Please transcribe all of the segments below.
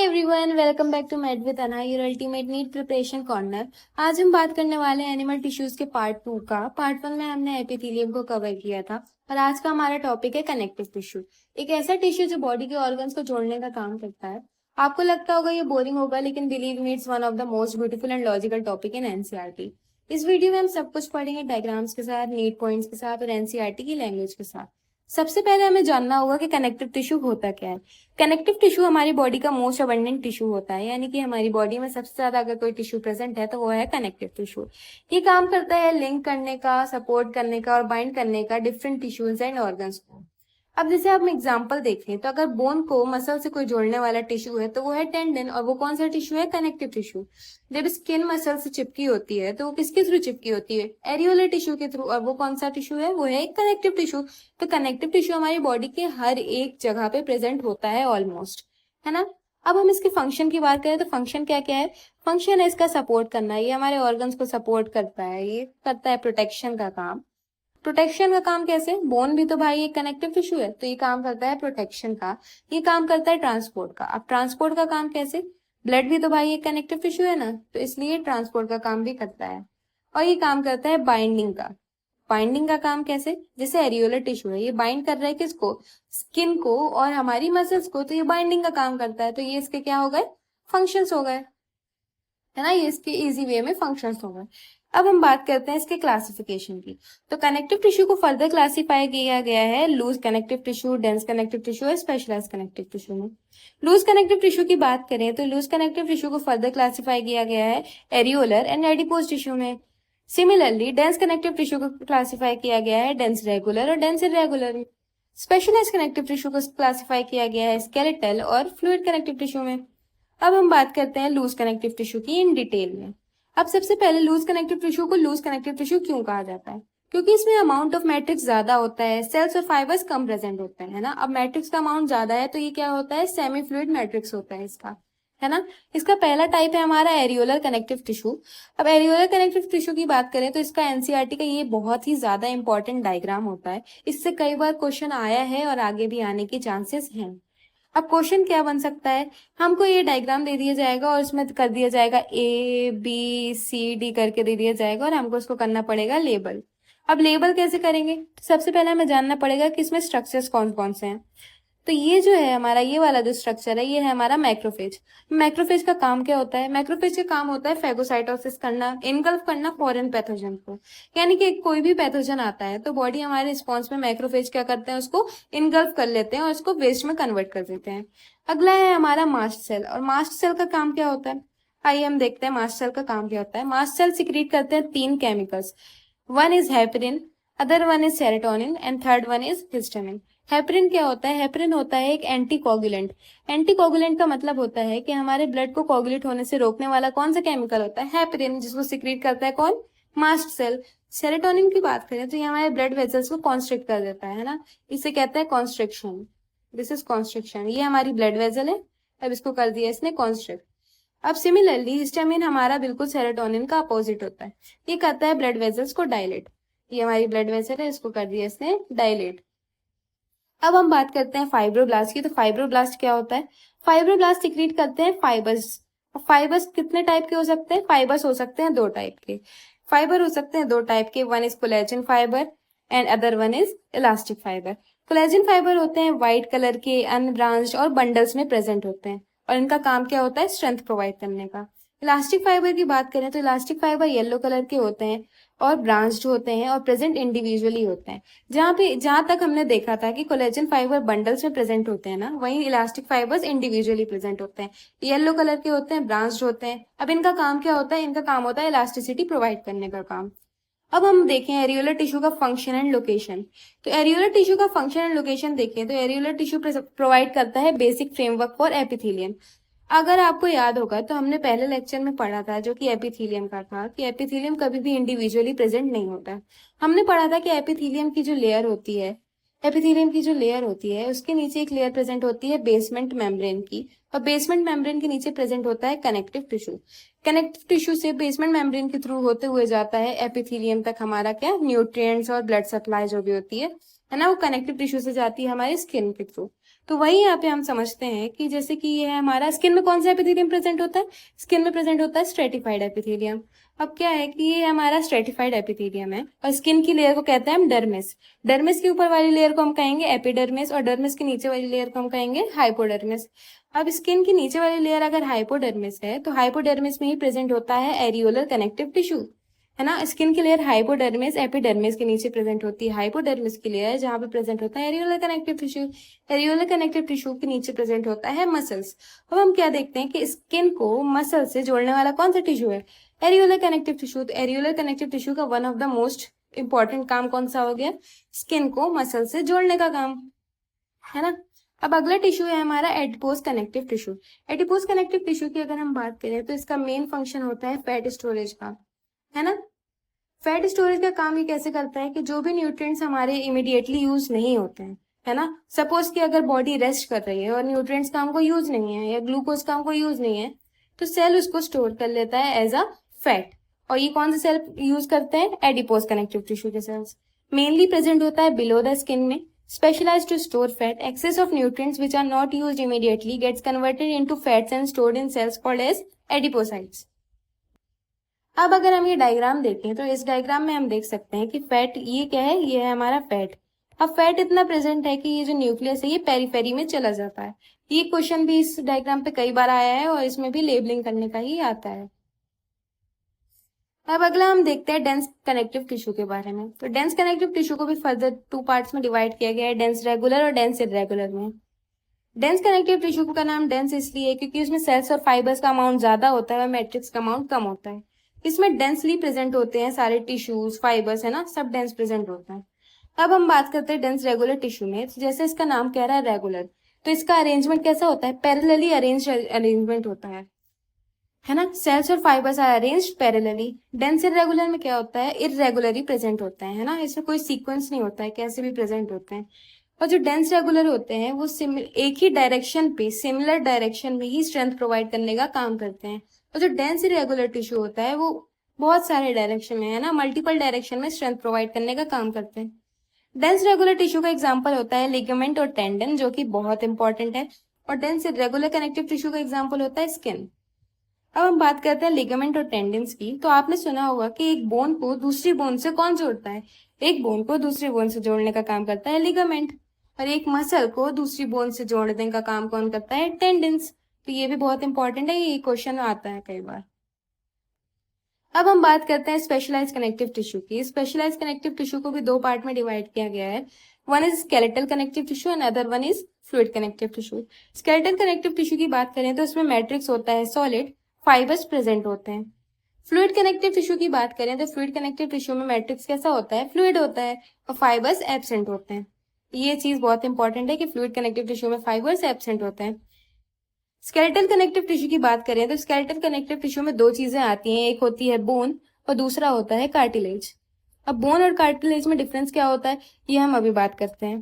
Everyone, welcome back to made with Ana, your ultimate NEET preparation corner. आज हम बात करने वाले हैं एनिमल टिश्यूज के पार्ट 2 का। पार्ट 1 में हमने एपिथेलियम को कवर किया था और आज का हमारा टॉपिक है कनेक्टिव टिश्यू। एक ऐसा टिश्यू जो बॉडी के ऑर्गन्स को जोड़ने का काम करता है। आपको लगता होगा ये बोरिंग होगा, लेकिन believe me, it's one of the most beautiful and logical topic in NCERT. इस वीडियो में हम सब कुछ पढ़ेंगे, डायग्राम्स के साथ, नीट पॉइंट्स के साथ और एनसीईआरटी की लैंग्वेज के साथ। सबसे पहले हमें जानना होगा कि कनेक्टिव टिश्यू होता क्या है। कनेक्टिव टिश्यू हमारी बॉडी का मोस्ट अबंडेंट टिश्यू होता है, यानी कि हमारी बॉडी में सबसे ज्यादा अगर कोई टिश्यू प्रेजेंट है तो वो है कनेक्टिव टिश्यू। ये काम करता है लिंक करने का, सपोर्ट करने का और बाइंड करने का डिफरेंट टिश्यूज एंड ऑर्गन्स को। अब जैसे हम एग्जांपल देखें तो अगर बोन को मसल से कोई जोड़ने वाला टिश्यू है तो वो है टेंडन, और वो कौन सा टिश्यू है? Connective tissue. जब स्किन मसल से चिपकी होती है तो वो किसके थ्रू चिपकी होती है? एरियोलर टिश्यू के थ्रू, और वो कौन सा टिश्यू है? वो है कनेक्टिव टिश्यू। तो कनेक्टिव टिश्यू हमारी बॉडी के हर एक जगह पे प्रेजेंट होता है ऑलमोस्ट, है ना। अब हम इसके फंक्शन की बात करें तो फंक्शन क्या क्या है? फंक्शन है इसका सपोर्ट करना, ये हमारे ऑर्गन्स को सपोर्ट करता है, ये करता है प्रोटेक्शन का काम। प्रोटेक्शन का काम कैसे? बोन भी तो भाई एक कनेक्टिव टिश्यू है, तो ये काम करता है प्रोटेक्शन का। ये काम करता है ट्रांसपोर्ट का। अब ट्रांसपोर्ट का काम कैसे? ब्लड भी तो भाई एक कनेक्टिव टिश्यू है ना, तो इसलिए ट्रांसपोर्ट का काम भी करता है। और ये काम करता है बाइंडिंग का। बाइंडिंग का काम कैसे? जैसे एरियोलर टिश्यू है, ये बाइंड कर रहा है किसको? स्किन को और हमारी मसल्स को, तो ये बाइंडिंग का काम करता है। तो ये इसके क्या हो गए? फंक्शंस हो गए, है ना। ये इसके इजी वे में फंक्शंस हो गए। अब हम बात करते हैं इसके क्लासिफिकेशन की। तो कनेक्टिव टिश्यू को फर्दर क्लासिफाई किया गया है loose connective tissue, dense connective tissue और स्पेशलाइज्ड कनेक्टिव टिश्यू में। लूज कनेक्टिव टिश्यू की बात करें तो लूज कनेक्टिव टिश्यू को फर्दर क्लासिफाई किया गया है एरियोलर एंड एडिपोज टिश्यू में। सिमिलरली डेंस कनेक्टिव टिश्यू को क्लासिफाई किया गया है डेंस रेगुलर और dense irregular. Specialised connective tissue को क्लासिफाई किया गया है स्केलेटल और फ्लूइड कनेक्टिव टिश्यू में। अब हम बात करते हैं लूज कनेक्टिव टिश्यू की इन डिटेल में। अब सबसे पहले लूज कनेक्टिव टिश्यू को लूज कनेक्टिव टिश्यू क्यों कहा जाता है? क्योंकि इसमें अमाउंट ऑफ मैट्रिक्स ज्यादा होता है, सेल्स और फाइबर्स कम प्रेजेंट होते हैं, है ना। अब मैट्रिक्स का अमाउंट ज्यादा है तो ये क्या होता है? सेमी फ्लूइड मैट्रिक्स होता है इसका, है ना। इसका पहला टाइप है हमारा एरियोलर कनेक्टिव टिश्यू। अब एरियोलर कनेक्टिव टिश्यू की बात करें तो इसका एनसीईआरटी का ये बहुत ही ज्यादा इंपॉर्टेंट डायग्राम होता है। इससे कई बार क्वेश्चन आया है और आगे भी आने के चांसेस हैं। अब क्वेश्चन क्या बन सकता है? हमको ये डायग्राम दे दिया जाएगा और इसमें कर दिया जाएगा ABCD करके दे दिया जाएगा और हमको इसको करना पड़ेगा लेबल। अब लेबल कैसे करेंगे? सबसे पहले हमें जानना पड़ेगा कि इसमें स्ट्रक्चर्स कौन कौन से हैं। तो ये जो है हमारा, ये वाला जो स्ट्रक्चर है, ये है हमारा मैक्रोफेज। मैक्रोफेज का काम क्या होता है? मैक्रोफेज का काम होता है फेगोसाइटोसिस करना, इनगल्फ करना फॉरेन पैथोजन को। यानी कि कोई भी पैथोजन आता है तो बॉडी हमारे रिस्पॉन्स में मैक्रोफेज क्या करते हैं? उसको इनगल्फ कर लेते हैं और उसको वेस्ट में कन्वर्ट कर देते हैं। अगला है हमारा मास्ट सेल। और मास्ट सेल का काम क्या होता है? आइए हम देखते हैं मास्ट सेल का काम क्या होता है। मास्ट सेल सिक्रीट करते हैं 3 chemicals. One is heparin, other one is serotonin and third one is histamine. Heparin क्या होता है? हेपरिन होता है एक एंटीकोगुलेंट। एंटीकोगुलेंट का मतलब होता है कि हमारे ब्लड को कोगुलेट होने से रोकने वाला कौन सा केमिकल होता है? हेपरिन, जिसको सिक्रीट करता है कौन? Mast cell. सेरोटोनिन की बात करें तो ये हमारे ब्लड वेसल्स को कॉन्स्ट्रिक्ट कर देता है ना। इसे कहते हैं कॉन्स्ट्रिक्शन। This is constriction. ये हमारी ब्लड वेसल है, अब इसको कर दिया इसने कॉन्स्ट्रिक्ट। अब सिमिलरली हिस्टामिन हमारा बिल्कुल सेरोटोनिन का अपोजिट होता है। ये करता है ब्लड वेसल्स को डायलेट। ये हमारी ब्लड वेसल है, इसको कर दिया इसने डायलेट। अब हम बात करते हैं फाइब्रोब्लास्ट की। तो फाइब्रोब्लास्ट क्या होता है? फाइब्रोब्लास्ट सिक्रीट करते हैं फाइबर्स। फाइबर्स कितने टाइप के हो सकते हैं? फाइबर्स हो सकते हैं 2 टाइप के। फाइबर हो सकते हैं 2 टाइप के, one is collagen fibre and other one is elastic fibre. Collagen fibre होते हैं व्हाइट कलर के, अनब्रांच्ड और बंडल्स में प्रेजेंट होते हैं और इनका काम क्या होता है? स्ट्रेंथ प्रोवाइड करने का। इलास्टिक फाइबर की बात करें तो इलास्टिक फाइबर येलो कलर के होते हैं और ब्रांच्ड होते हैं और प्रेजेंट इंडिविजुअली होते हैं। जहां तक हमने देखा था कि कोलेजन फाइबर बंडल्स में प्रेजेंट होते हैं ना, वहीं इलास्टिक फाइबर्स इंडिविजुअली प्रेजेंट होते हैं। येलो कलर के होते हैं, ब्रांच्ड होते हैं। अब इनका काम क्या होता है? इनका काम होता है इलास्टिसिटी प्रोवाइड करने का काम। अब हम देखें एरियोलर टिश्यू का फंक्शन एंड लोकेशन। तो एरियोलर टिश्यू का फंक्शन एंड लोकेशन देखें तो एरियोलर टिश्यू प्रोवाइड करता है बेसिक फ्रेमवर्क फॉर एपिथेलियम। अगर आपको याद होगा तो हमने पहले लेक्चर में पढ़ा था जो कि एपिथेलियम का था, कि एपिथेलियम कभी भी इंडिविजुअली प्रेजेंट नहीं होता। हमने पढ़ा था कि एपिथेलियम की जो लेयर होती है, उसके नीचे एक लेयर प्रेजेंट होती है बेसमेंट मेम्ब्रेन की, और बेसमेंट मेम्ब्रेन के नीचे प्रेजेंट होता है कनेक्टिव टिश्यू। कनेक्टिव टिश्यू से बेसमेंट मेम्ब्रेन के थ्रू होते हुए जाता है एपिथेलियम तक हमारा क्या? न्यूट्रिएंट्स और ब्लड सप्लाई जो भी होती है ना, वो कनेक्टिव टिश्यू से जाती है हमारी स्किन के थ्रू। तो वही यहाँ पे हम समझते हैं कि जैसे कि ये है हमारा स्किन में कौन सा एपिथेलियम प्रेजेंट होता है, स्किन में प्रेजेंट होता है स्ट्रेटिफाइड एपिथेलियम। अब क्या है कि ये हमारा स्ट्रेटिफाइड एपिथेलियम है और स्किन की लेयर को कहते हैं हम डर्मिस। डर्मिस के ऊपर वाली लेयर को हम कहेंगे एपिडर्मिस और डर्मिस के नीचे वाली लेयर को हम कहेंगे हाइपोडर्मिस। अब स्किन की नीचे वाली लेयर अगर हाइपोडर्मिस है तो हाइपोडर्मिस में ही प्रेजेंट होता है एरियोलर कनेक्टिव टिश्यू, है ना। स्किन की लेयर हाइपोडर्मिस एपिडर्मिस के नीचे प्रेजेंट होती है हाइपोडर्मिस की लेयर, जहां पे प्रेजेंट होता है areolar connective tissue. Areolar connective tissue के नीचे प्रेजेंट होता है मसल्स। अब हम क्या देखते हैं कि स्किन को मसल से जोड़ने वाला कौन सा टिश्यू है, एरियोलर कनेक्टिव टिश्यू। तो एरियोलर कनेक्टिव टिश्यू का one of the most important काम कौन सा हो गया, स्किन को मसल से जोड़ने का काम, है ना। अब अगला टिश्यू है हमारा adipose connective tissue. Adipose connective tissue की अगर हम बात करें तो इसका मेन फंक्शन होता है फैट स्टोरेज का, है ना। फैट स्टोरेज का काम ये कैसे करता है कि जो भी न्यूट्रिएंट्स हमारे इमीडिएटली यूज नहीं होते हैं, है ना, सपोज कि अगर बॉडी रेस्ट कर रही है और न्यूट्रिएंट्स का हमको यूज नहीं है या ग्लूकोज का हमको यूज नहीं है, तो सेल उसको स्टोर कर लेता है एज अ फैट। और ये कौन से सेल यूज करते हैं, एडिपोज कनेक्टिव टिश्यू के सेल्स। मेनली प्रेजेंट होता है बिलो द स्किन में, specialized to store fat. Excess of nutrients which are not used immediately gets converted into fats and stored in cells called as adipocytes. अब अगर हम ये diagram देखें तो इस डायग्राम में हम देख सकते हैं कि फैट ये क्या है, ये है हमारा फैट। अब फैट इतना प्रेजेंट है कि ये जो न्यूक्लियस है ये पेरीफेरी में चला जाता है। ये क्वेश्चन भी इस डायग्राम पे कई बार आया है और इसमें भी लेबलिंग करने का ही आता है। अब अगला हम देखते हैं डेंस कनेक्टिव टिश्यू के बारे में। तो डेंस कनेक्टिव टिश्यू को भी फर्दर टू पार्ट्स में डिवाइड किया गया है, डेंस रेगुलर और डेंस इरेगुलर में। डेंस कनेक्टिव टिश्यू का नाम डेंस इसलिए है क्योंकि उसमें सेल्स और फाइबर्स का अमाउंट ज्यादा होता है और मैट्रिक्स का अमाउंट कम होता है। इसमें डेंसली प्रेजेंट होते हैं सारे टिश्यूज, फाइबर्स, है ना, सब डेंस प्रेजेंट होता है। अब हम बात करते हैं डेंस रेगुलर टिश्यू में। तो जैसे इसका नाम कह रहा है रेगुलर, तो इसका अरेंजमेंट कैसा होता है, पैरेलली अरेंजमेंट होता है ना। सेल्स और fibres are arranged parallelly. Dense irregular में क्या होता है, इरेगुलरली प्रेजेंट होता है ना, इसमें कोई सीक्वेंस नहीं होता है, कैसे भी प्रेजेंट होते हैं। और जो डेंस रेगुलर होते हैं वो एक ही डायरेक्शन पे, सिमिलर डायरेक्शन में ही स्ट्रेंथ प्रोवाइड करने का काम करते हैं। और जो डेंस इरेगुलर टिश्यू होता है वो बहुत सारे डायरेक्शन में, है ना, मल्टीपल डायरेक्शन में स्ट्रेंथ प्रोवाइड करने का काम करते हैं। डेंस रेगुलर टिश्यू का एग्जाम्पल होता है लिगामेंट और टेंडन, जो कि बहुत इंपॉर्टेंट है। और डेंस इरेगुलर कनेक्टिव टिश्यू का एग्जाम्पल होता है स्किन। अब हम बात करते हैं लिगामेंट और टेंडेंस की। तो आपने सुना होगा कि एक बोन को दूसरी बोन से कौन जोड़ता है, एक बोन को दूसरी बोन से जोड़ने का काम करता है लिगामेंट, और एक मसल को दूसरी बोन से जोड़ने का काम कौन करता है, टेंडेंस। तो ये भी बहुत इंपॉर्टेंट है, ये क्वेश्चन आता है कई बार। अब हम बात करते हैं स्पेशलाइज कनेक्टिव टिश्यू की। स्पेशलाइज कनेक्टिव टिश्यू को भी दो पार्ट में डिवाइड किया गया है। One is skeletal connective tissue and other one is fluid connective tissue. Skeletal connective tissue की बात करें तो इसमें मैट्रिक्स होता है सॉलिड, फाइबर्स प्रेजेंट होते हैं। फ्लूइड कनेक्टिव टिश्यू की बात करें तो फ्लूइड कनेक्टिव टिश्यू में मैट्रिक्स कैसा होता है, फ्लूइड होता है और फाइबर्स एब्सेंट होते हैं। ये चीज बहुत इंपॉर्टेंट है कि फ्लूइड कनेक्टिव टिश्यू में फाइबर्स एब्सेंट होते हैं। स्केलेटल कनेक्टिव टिश्यू की बात करें तो स्केलेटल कनेक्टिव टिश्यू में दो चीजें आती हैं, एक होती है बोन और दूसरा होता है कार्टिलेज। अब बोन और कार्टिलेज में डिफरेंस क्या होता है ये हम अभी बात करते हैं।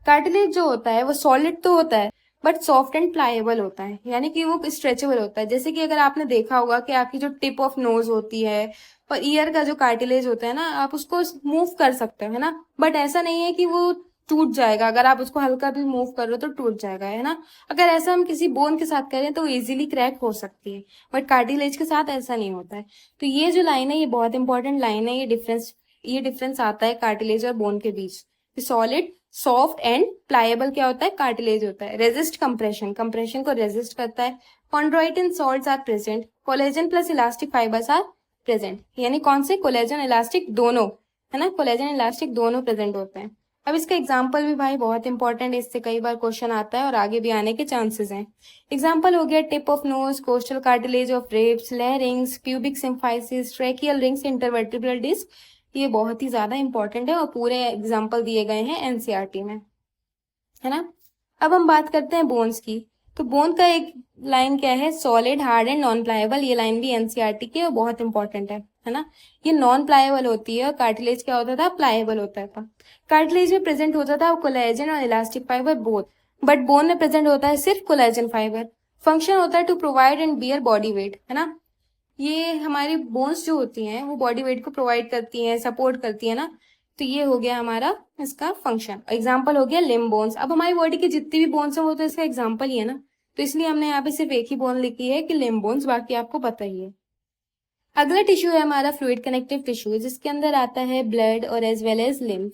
कार्टिलेज जो होता है वो सॉलिड तो होता है बट सॉफ्ट एंड प्लायेबल होता है, यानी कि वो स्ट्रेचेबल होता है। जैसे कि अगर आपने देखा होगा कि आपकी जो टिप ऑफ नोज होती है और ईयर का जो कार्टिलेज होता है ना, आप उसको मूव कर सकते हो, है ना, बट ऐसा नहीं है कि वो टूट जाएगा। अगर आप उसको हल्का भी मूव कर रहे हो तो टूट जाएगा, है ना। अगर ऐसा हम किसी बोन के साथ करें तो इजीली क्रैक हो सकती है, बट कार्टिलेज के साथ ऐसा नहीं होता है। तो ये जो लाइन है ये बहुत इंपॉर्टेंट लाइन है। ये डिफरेंस आता है कार्टिलेज और बोन के बीच। सॉलिड, सॉफ्ट एंड प्लायेबल क्या होता है, कार्टिलेज होता है। रेजिस्ट कंप्रेशन, कंप्रेशन को रेजिस्ट करता है। Chondroitin salts are present. Collagen plus elastic fibres are present, यानी कौन से, कोलेजन इलास्टिक दोनों, है ना, कोलेजन इलास्टिक दोनों प्रेजेंट होते हैं। अब इसका एग्जाम्पल भी भाई बहुत इंपॉर्टेंट है, इससे कई बार क्वेश्चन आता है और आगे भी आने के चांसेस हैं। एग्जाम्पल हो गया tip of nose, costal cartilage of ribs, larynx, pubic symphysis, tracheal rings, intervertebral disc. ये बहुत ही ज्यादा इंपॉर्टेंट है और पूरे एग्जाम्पल दिए गए हैं एनसीईआरटी में, है ना। अब हम बात करते हैं बोन्स की। तो बोन का एक लाइन क्या है, सॉलिड, हार्ड एंड नॉन प्लायेबल। ये लाइन भी एनसीईआरटी की और बहुत इंपॉर्टेंट है ना। ये नॉन प्लायेबल होती है और कार्टिलेज क्या होता था, प्लायेबल होता था। कार्टिलेज में प्रेजेंट होता था कोलेजन और elastic fibre both, but bone में प्रेजेंट होता है सिर्फ कोलेजन फाइबर। फंक्शन होता है to provide and bear body weight, है ना। ये हमारी बोन्स जो होती हैं वो बॉडी वेट को प्रोवाइड करती हैं, सपोर्ट करती है ना। तो ये हो गया हमारा इसका फंक्शन। एग्जाम्पल हो गया लिम्ब बोन्स। अब हमारी बॉडी की जितनी भी बोन्स हैं वो तो इसका एग्जाम्पल ही है ना, तो इसलिए हमने यहाँ पे सिर्फ एक ही बोन लिखी है कि लिम्ब बोन्स, बाकी आपको पता ही है। अगला टिश्यू है हमारा फ्लूइड कनेक्टिव टिश्यू, जिसके अंदर आता है ब्लड और एज वेल एज लिम्फ।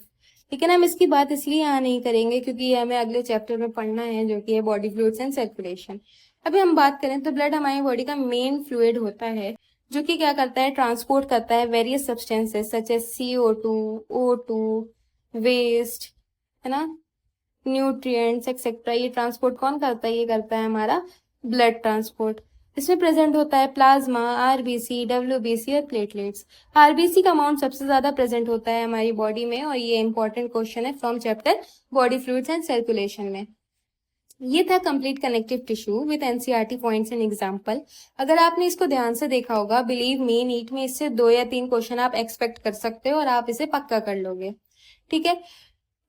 लेकिन हम इसकी बात इसलिए यहाँ नहीं करेंगे क्योंकि ये हमें अगले चैप्टर में पढ़ना है, जो कि है बॉडी फ्लूइड्स एंड सर्कुलेशन। अभी हम बात करें तो ब्लड हमारी बॉडी का मेन फ्लूइड होता है, जो कि क्या करता है, ट्रांसपोर्ट करता है various substances such as CO2, O2, waste, है ना, न्यूट्रिएंट्स एक्सेट्रा। ये ट्रांसपोर्ट कौन करता है, ये करता है हमारा ब्लड ट्रांसपोर्ट। इसमें प्रेजेंट होता है प्लाज्मा, आरबीसी, डब्ल्यूबीसी और प्लेटलेट्स। आरबीसी का अमाउंट सबसे ज्यादा प्रेजेंट होता है हमारी बॉडी में, और ये इंपॉर्टेंट क्वेश्चन है from chapter body fluids and circulation में। ये था complete connective tissue with NCERT points and example. अगर आपने इसको ध्यान से देखा होगा, बिलीव मी, नीट में इससे 2 या 3 क्वेश्चन आप एक्सपेक्ट कर सकते हो और आप इसे पक्का कर लोगे। ठीक है,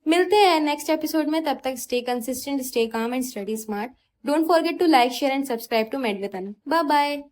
मिलते हैं नेक्स्ट एपिसोड में। तब तक stay consistent, stay calm and study smart. Don't forget to like, share and subscribe to made with Anu. Bye bye.